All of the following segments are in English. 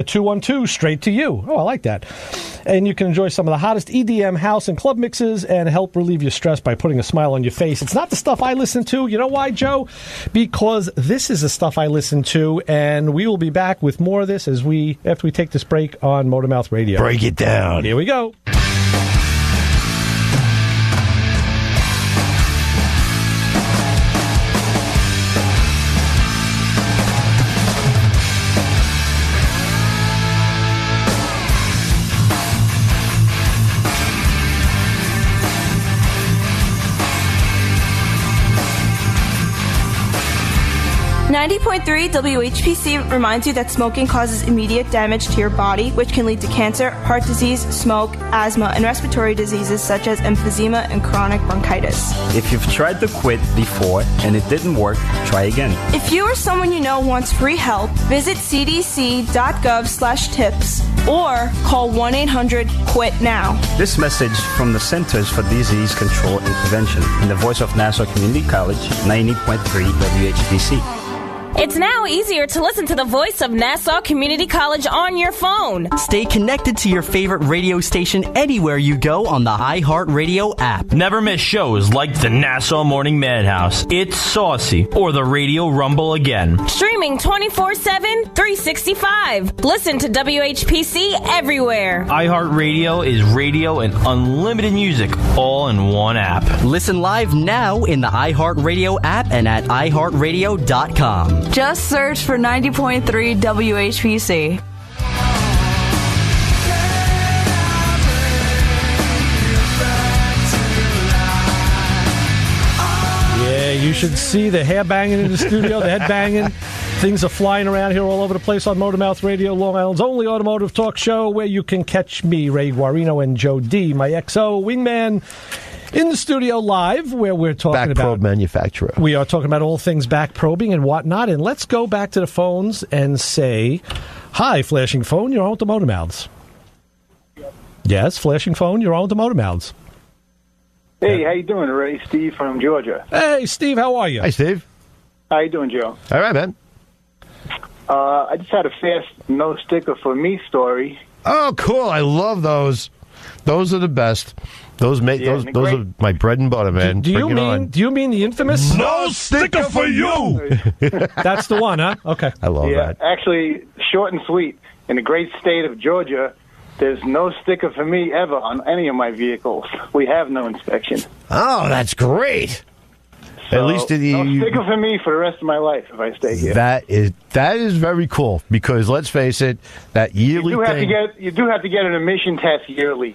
212 straight to you. Oh, I like that. And you can enjoy some of the hottest EDM, house, and club mixes and help relieve your stress by putting a smile on your face. It's not the stuff I listen to. You know why, Joe? Because this is the stuff I listen to, and we will be back with more of this after we take this break on Motormouth Radio. Break it down. Here we go. 90.3 WHPC reminds you that smoking causes immediate damage to your body, which can lead to cancer, heart disease, smoke, asthma, and respiratory diseases such as emphysema and chronic bronchitis. If you've tried to quit before and it didn't work, try again. If you or someone you know wants free help, visit cdc.gov/tips or call 1-800-QUIT-NOW. This message from the Centers for Disease Control and Prevention in the voice of Nassau Community College, 90.3 WHPC. It's now easier to listen to the voice of Nassau Community College on your phone. Stay connected to your favorite radio station anywhere you go on the iHeartRadio app. Never miss shows like the Nassau Morning Madhouse, It's Saucy, or the Radio Rumble Again. Streaming 24/7, 365. Listen to WHPC everywhere. iHeartRadio is radio and unlimited music all in one app. Listen live now in the iHeartRadio app and at iHeartRadio.com. Just search for 90.3 WHPC. Yeah, you should see the hair banging in the studio, the head banging. Things are flying around here all over the place on Motormouth Radio, Long Island's only automotive talk show, where you can catch me, Ray Guarino, and Joe D, my XO wingman, in the studio live, where we're talking about... Back probe manufacturer. We are talking about all things back probing and whatnot. And let's go back to the phones and say, hi, flashing phone, you're on with the Motormouths. Yes, flashing phone, you're on with the Motormouths. Hey, how you doing, Ray? Steve from Georgia. Hey, Steve, how are you? Hi, Steve. How you doing, Joe? All right, man. I just had a fast no sticker for me story. Oh, cool. I love those. Those are the best. Those are my bread and butter, man. Do you mean the infamous no sticker for you? That's the one, huh? Okay. I love that. Actually, short and sweet. In the great state of Georgia, there's no sticker for me ever on any of my vehicles. We have no inspection. Oh, that's great. So, at least no sticker for me for the rest of my life if I stay here. That is very cool, because let's face it, that yearly you do have to get an emission test yearly.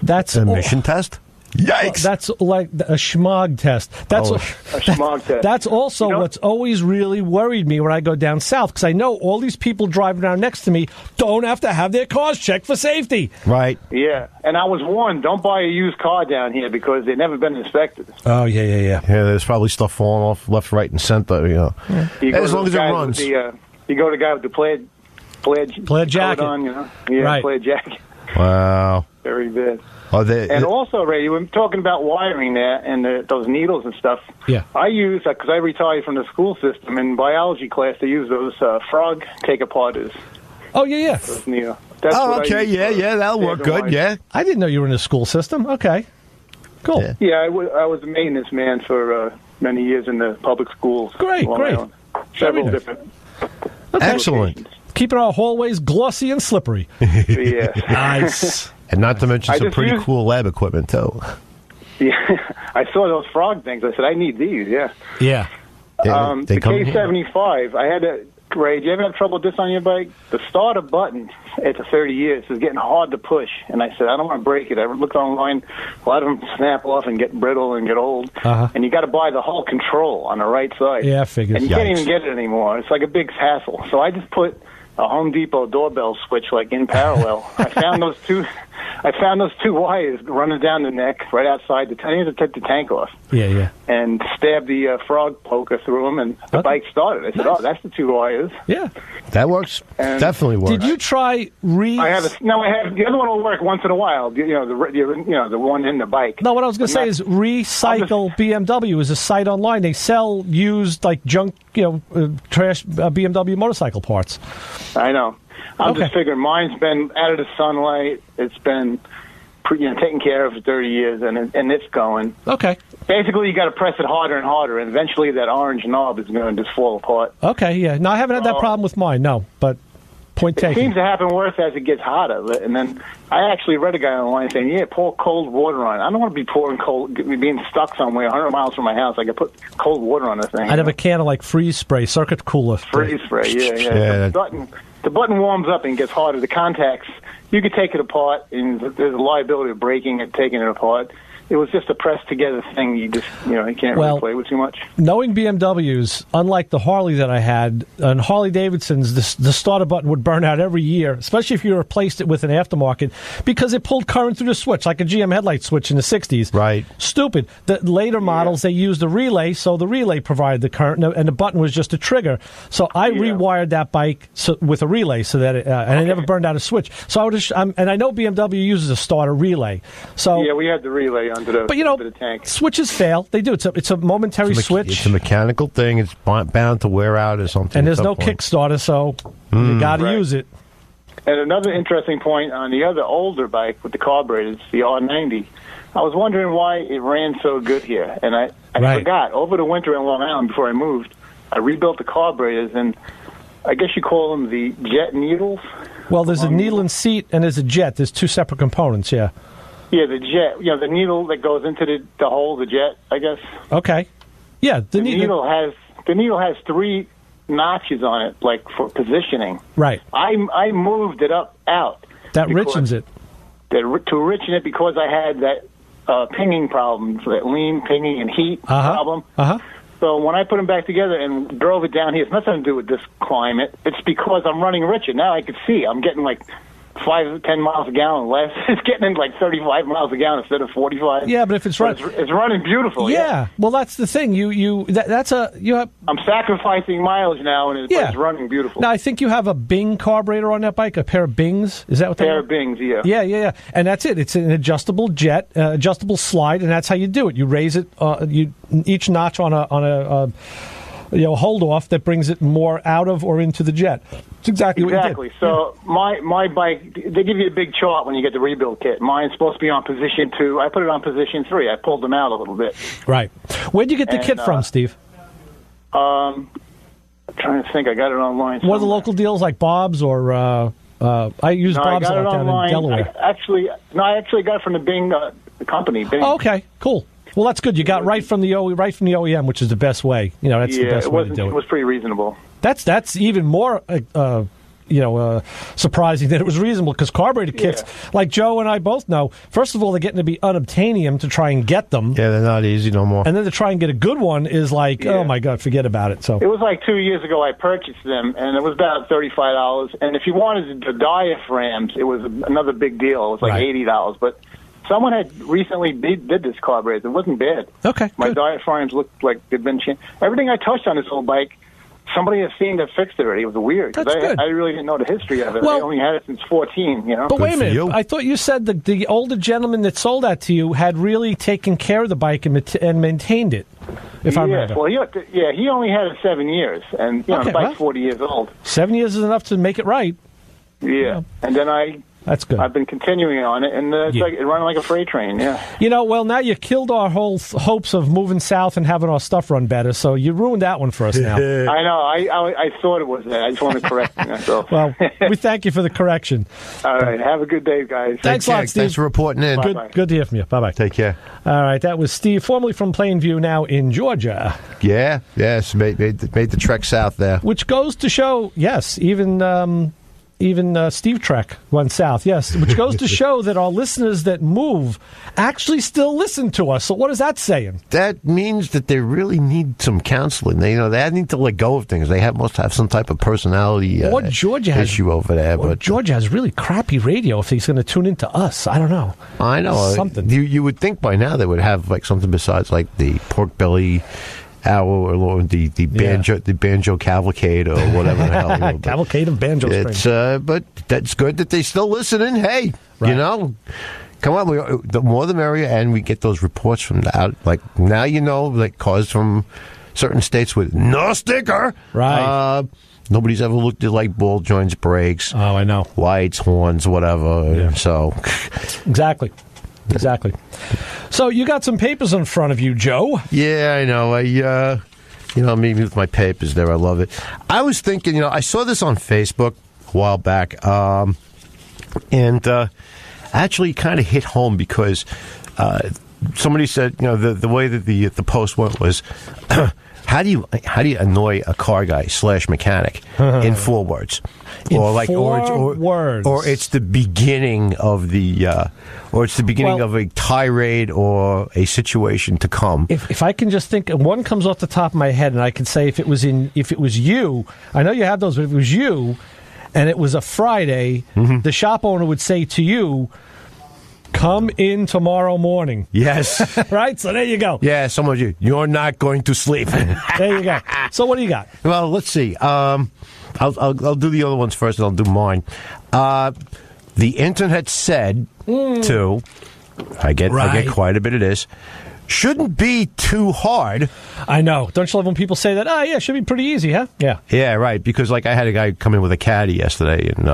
That's an emission test? Yikes! That's like a schmog test. That's a schmog test. That's also what's always really worried me when I go down south, because I know all these people driving around next to me don't have to have their cars checked for safety. Right. Yeah, and I was warned, don't buy a used car down here because they've never been inspected. Oh, yeah. Yeah, there's probably stuff falling off left, right, and center, you know. Yeah. As long as it runs. You go to the guy with the plaid jacket on, you know. Yeah, right. Plaid jacket. Wow. Very bad. And also, Ray, you were talking about wiring there and those needles and stuff. Yeah. I use, because I retired from the school system, in biology class, they use those frog take-aparters. Oh, yeah. Those needles. Okay, yeah, that'll work good, yeah. I didn't know you were in the school system. Okay. Cool. Yeah, I was a maintenance man for many years in the public schools. Great. Several different. Excellent. Locations. Keeping our hallways glossy and slippery. Yeah. Nice. And not to mention some pretty cool lab equipment, too. Yeah, I saw those frog things. I said, I need these, yeah. Yeah. They the come K75, I had to... Ray, do you ever have trouble with this on your bike? The starter button, after 30 years, is getting hard to push. And I said, I don't want to break it. I looked online. A lot of them snap off and get brittle and get old. Uh-huh. And you got to buy the whole control on the right side. Yeah, I figured. And you can't even get it anymore. It's like a big hassle. So I just put a Home Depot doorbell switch like in parallel. I found those two wires running down the neck right outside the tank. I had to take the tank off. Yeah. And stabbed the frog poker through them, and the bike started. I said, "Oh, that's the two wires." Yeah, that works. And definitely works. Did you try I have the other one will work once in a while. The one in the bike. No, what I was going to say is Recycle BMW is a site online. They sell used like junk, trash BMW motorcycle parts. I know. I'm just figuring mine's been out of the sunlight. It's been taken care of for 30 years, and it's going. Okay. Basically, you got to press it harder and harder, and eventually that orange knob is going to just fall apart. Okay, yeah. No, I haven't had that problem with mine, no, but point taken. It seems to happen worse as it gets hotter. And then I actually read a guy online saying, pour cold water on it. I don't want to be being stuck somewhere 100 miles from my house. I could put cold water on the thing. I'd have a can of, freeze spray, circuit cooler. Freeze spray, yeah. The button warms up and gets harder. The contacts, you could take it apart, and there's a liability of breaking it, taking it apart. It was just a pressed-together thing. You just, you can't really play with too much. Knowing BMWs, unlike the Harley that I had, on Harley-Davidson's, the starter button would burn out every year, especially if you replaced it with an aftermarket, because it pulled current through the switch, like a GM headlight switch in the 60s. Right. Stupid. The later models, they used a relay, so the relay provided the current, and the button was just a trigger. So I rewired that bike with a relay, so that and I never burned out a switch. So I would, and I know BMW uses a starter relay. So yeah, we had the relay under the tank. Switches fail. They do. It's a momentary switch. It's a mechanical thing. It's bound to wear out or something. And there's no Kickstarter, so you got to use it. And another interesting point on the other older bike with the carburetors, the R90, I was wondering why it ran so good here. And I forgot. Over the winter in Long Island, before I moved, I rebuilt the carburetors, and I guess you call them the jet needles. Well, there's a needle and seat, and there's a jet. There's two separate components, yeah. Yeah, the jet. The needle that goes into the hole, the jet, I guess. Okay. Yeah, the needle has 3 notches on it, for positioning. Right. I moved it out. That richens it. To richen it because I had that pinging problem, that lean pinging and heat problem. So when I put them back together and drove it down here, it's nothing to do with this climate. It's because I'm running richer. Now I can see I'm getting 5-10 miles a gallon less. It's getting in 35 miles a gallon instead of 45. Yeah, but if it's running, it's running beautiful. Yeah. Well, that's the thing. I'm sacrificing mileage now, and it's running beautiful. Now I think you have a Bing carburetor on that bike, a pair of Bings. Is that what they are? Pair of Bings, yeah. Yeah. And that's it. It's an adjustable jet, adjustable slide, and that's how you do it. You raise it. Each notch on a hold off that brings it more out of or into the jet. It's exactly what you did. So my bike, they give you a big chart when you get the rebuild kit. Mine's supposed to be on position 2. I put it on position 3. I pulled them out a little bit. Right. Where'd you get the kit from, Steve? I'm trying to think. I got it online. What are the local deals like Bob's or I use Bob's a lot down in Delaware. I actually got it from the Bing company. Bing. Oh, okay, cool. Well, that's good. You got right from the OEM, which is the best way. That's the best way to do it. It was pretty reasonable. That's even more surprising that it was reasonable, because carburetor kits, like Joe and I both know, first of all, they're getting to be unobtainium to try and get them. Yeah, they're not easy no more. And then to try and get a good one is oh my God, forget about it. So it was 2 years ago I purchased them, and it was about $35. And if you wanted the diaphragms, it was another big deal. It was $80. But someone had recently did this carburetor. It wasn't bad. Okay, my diaphragms looked like they'd been changed. Everything I touched on this old bike, somebody has seen that fixed it already. It was weird. That's good. I really didn't know the history of it. I only had it since 14, But wait a minute. I thought you said the older gentleman that sold that to you had really taken care of the bike and maintained it, if I remember. Well, he only had it 7 years, and the bike's 40 years old. 7 years is enough to make it right. Yeah. And then that's good. I've been continuing on it, and it's it running like a freight train, Well, now you killed our whole hopes of moving south and having our stuff run better, so you ruined that one for us now. I know. I thought it was that. I just want to correct myself. Well, we thank you for the correction. All right. Have a good day, guys. Thanks a lot, Steve. Thanks for reporting in. Good to hear from you. Bye-bye. Take care. All right. That was Steve, formerly from Plainview, now in Georgia. Yeah. Yes. Made the trek south there. Which goes to show, yes, even Steve Trek went south, yes, which goes to show that our listeners that move actually still listen to us. So what is that saying? That means that they really need some counseling. They need to let go of things. They must have some type of personality issue over there. But Georgia has really crappy radio if he's going to tune into us. I don't know. I know. Something. You would think by now they would have something besides the pork belly hour or the banjo cavalcade or whatever the hell. Cavalcade of banjo strings. But that's good that they still listening. Hey, come on, the more the merrier, and we get those reports from now cars from certain states with no sticker. Right. Nobody's ever looked at like ball joints, brakes. Oh, I know. Lights, horns, whatever. Yeah. So Exactly. So you got some papers in front of you, Joe. yeah, I know. Me with my papers there. I love it. I was thinking, I saw this on Facebook a while back, and actually kind of hit home because somebody said, the way that the post went was, how do you annoy a car guy / mechanic in 4 words? Words. Or it's the beginning of of a tirade or a situation to come. If I can just think, one comes off the top of my head, and I can say if it was you, I know you have those, but if it was you, and it was a Friday, the shop owner would say to you, "Come in tomorrow morning." Yes. Right? So there you go. Yeah, some of you're not going to sleep. There you go. So what do you got? Well, let's see. I'll do the other ones first, and I'll do mine. The internet said to, I get quite a bit of this, shouldn't be too hard. I know. Don't you love when people say that? Oh, yeah, it should be pretty easy, huh? Yeah. Yeah, right. Because I had a guy come in with a caddy yesterday, and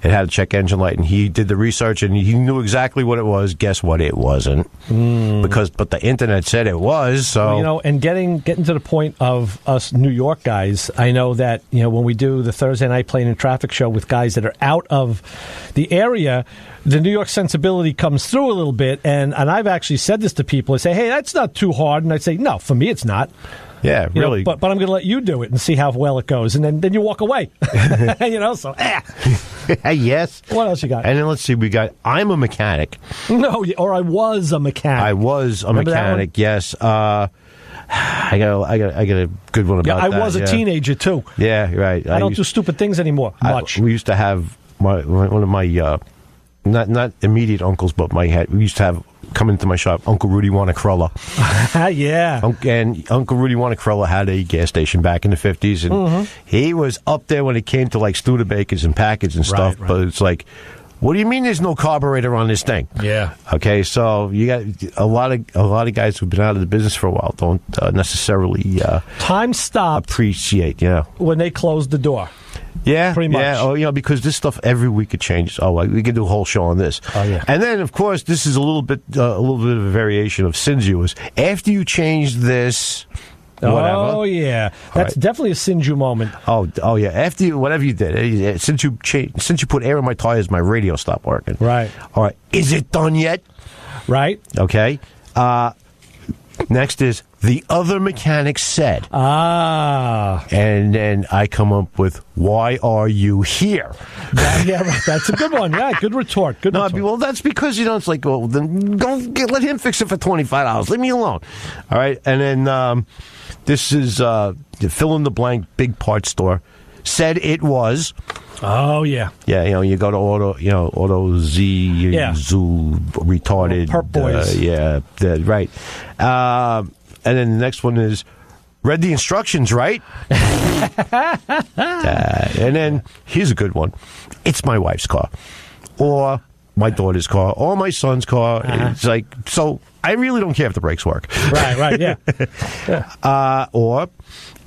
it had a check engine light, and he did the research, and he knew exactly what it was. Guess what? It wasn't. But the internet said it was. So well, and getting to the point of us New York guys, I know that when we do the Thursday night plane and traffic show with guys that are out of the area, the New York sensibility comes through a little bit, and I've actually said this to people. I say, "Hey, that's not too hard," and I say, "No, for me, it's not." Yeah, really. But I'm going to let you do it and see how well it goes, and then you walk away. So yes. What else you got? And then let's see. We got. I'm a mechanic. No, or I was a mechanic. I was a mechanic. Yes. I got a good one about that. I was a teenager too. Yeah, right. I don't do stupid things anymore. Much. We used to have one of my not immediate uncles, but we used to have come into my shop, Uncle Rudy Wanacrulla. Yeah. And Uncle Rudy Wanacrulla had a gas station back in the 50s, and he was up there when it came to like Studebakers and packets and stuff, right. But it's like, what do you mean there's no carburetor on this thing? Yeah. Okay, so you got a lot of guys who've been out of the business for a while don't necessarily time stopped appreciate, when they closed the door. Yeah, pretty much. Yeah, because this stuff every week it changes. Oh, we can do a whole show on this. Oh, yeah. And then, of course, this is a little bit of a variation of Sinju. Is after you change this, whatever. Oh yeah, that's definitely a Sinju moment. Oh yeah. After whatever you did, since you put air in my tires, my radio stopped working. Right. All right. Is it done yet? Right. Okay. Next is the other mechanic said. And then I come up with, why are you here? Yeah, right. That's a good one. Yeah, good retort. Good retort. Well, that's because, it's like, well, then let him fix it for $25. Leave me alone. All right. And then this is fill in the blank big parts store. Said it was. Oh, yeah. Yeah, you go to Auto Z, Zoo, retarded. Perp boys. Right. And then the next one is, read the instructions, right? And then, here's a good one. It's my wife's car. Or my daughter's car. Or my son's car. It's like, so I really don't care if the brakes work. Right, yeah. Or,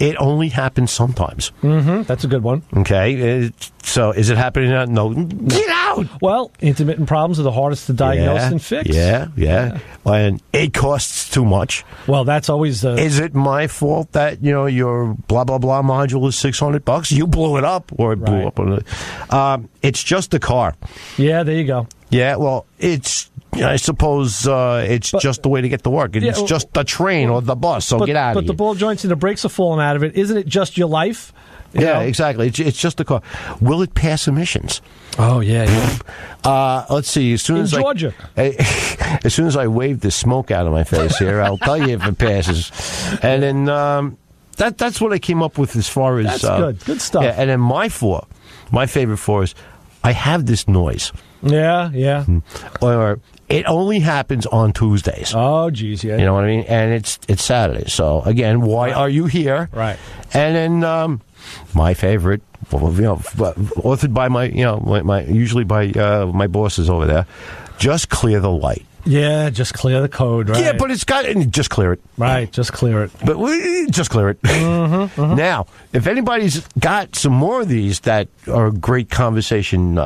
it only happens sometimes. That's a good one. Okay. So, is it happening now? No. Get out! Well, intermittent problems are the hardest to diagnose and fix. Yeah. And it costs too much. Well, that's always... Is it my fault that, your blah, blah, blah module is $600? You blew it up, or it blew up. It's just a car. Yeah, there you go. Yeah, well, it's... I suppose it's just the way to get to work. It's just the train or the bus, so get out of here. But the ball joints and the brakes are falling out of it. Isn't it just your life? You know? Exactly. It's just the car. Will it pass emissions? Oh, yeah. Let's see. As soon as Georgia. As soon as I wave the smoke out of my face here, I'll tell you if it passes. And then that's what I came up with as far as... That's good stuff. Yeah, and then my favorite 4 is, I have this noise. Yeah. Or it only happens on Tuesdays. Oh, geez, yeah. You know what I mean? And it's Saturday. So, again, why are you here? Right. And then my favorite, authored by my usually by my bosses over there, just clear the light. Yeah, just clear the code, right? Yeah, but it's got just clear it. Right, just clear it. But just clear it. Now, if anybody's got some more of these that are great conversation